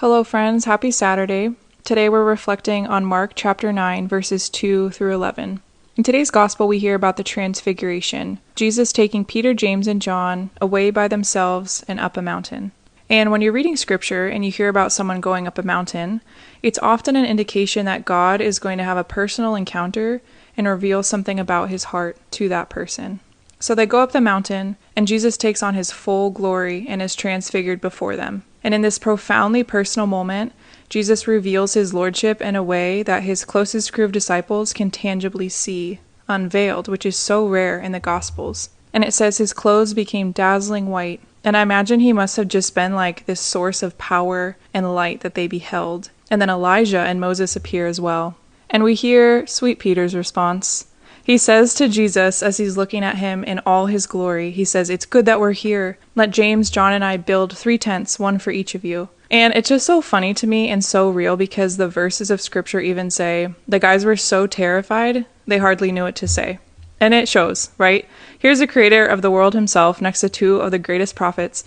Hello, friends. Happy Saturday. Today we're reflecting on Mark chapter 9, verses 2 through 11. In today's gospel, we hear about the Transfiguration, Jesus taking Peter, James, and John away by themselves and up a mountain. And when you're reading scripture and you hear about someone going up a mountain, it's often an indication that God is going to have a personal encounter and reveal something about his heart to that person. So they go up the mountain, and Jesus takes on his full glory and is transfigured before them. And in this profoundly personal moment, Jesus reveals his lordship in a way that his closest crew of disciples can tangibly see, unveiled, which is so rare in the Gospels. And it says his clothes became dazzling white. And I imagine he must have just been like this source of power and light that they beheld. And then Elijah and Moses appear as well. And we hear sweet Peter's response. He says to Jesus as he's looking at him in all his glory, he says, "It's good that we're here. Let James, John, and I build 3 tents, one for each of you." And it's just so funny to me and so real because the verses of scripture even say the guys were so terrified, they hardly knew what to say. And it shows, right? Here's the creator of the world himself next to 2 of the greatest prophets.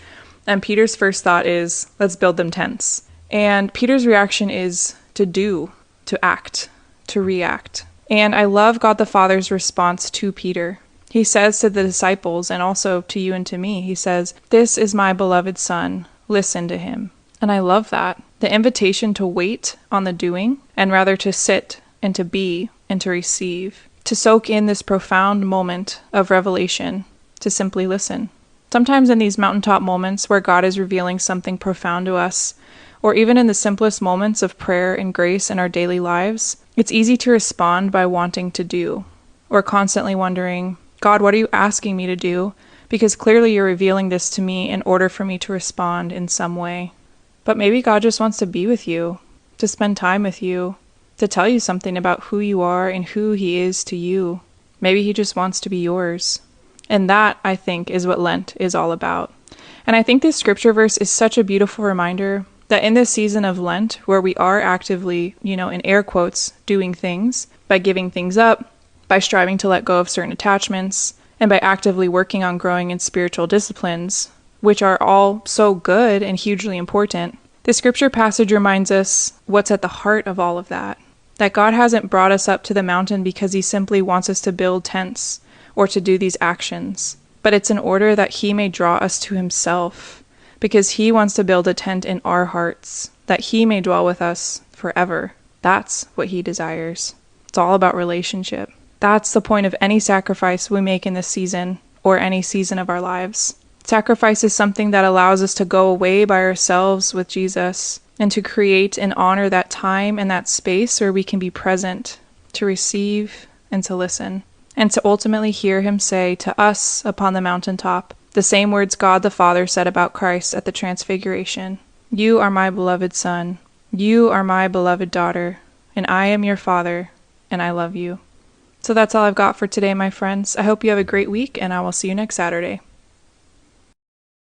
And Peter's first thought is, let's build them tents. And Peter's reaction is to do, to act, to react. And I love God the Father's response to Peter. He says to the disciples, and also to you and to me, he says, "This is my beloved Son, listen to him." And I love that. The invitation to wait on the doing, and rather to sit and to be and to receive, to soak in this profound moment of revelation, to simply listen. Sometimes in these mountaintop moments where God is revealing something profound to us, or even in the simplest moments of prayer and grace in our daily lives, it's easy to respond by wanting to do, or constantly wondering, God, what are you asking me to do? Because clearly you're revealing this to me in order for me to respond in some way. But maybe God just wants to be with you, to spend time with you, to tell you something about who you are and who he is to you. Maybe he just wants to be yours. And that, I think, is what Lent is all about. And I think this scripture verse is such a beautiful reminder that in this season of Lent, where we are actively, in air quotes, doing things, by giving things up, by striving to let go of certain attachments, and by actively working on growing in spiritual disciplines, which are all so good and hugely important, the scripture passage reminds us what's at the heart of all of that. That God hasn't brought us up to the mountain because he simply wants us to build tents or to do these actions, but it's in order that he may draw us to himself, because he wants to build a tent in our hearts, that he may dwell with us forever. That's what he desires. It's all about relationship. That's the point of any sacrifice we make in this season, or any season of our lives. Sacrifice is something that allows us to go away by ourselves with Jesus, and to create and honor that time and that space where we can be present, to receive and to listen, and to ultimately hear him say to us upon the mountaintop, the same words God the Father said about Christ at the Transfiguration. "You are my beloved Son. You are my beloved daughter. And I am your Father, and I love you." So that's all I've got for today, my friends. I hope you have a great week, and I will see you next Saturday.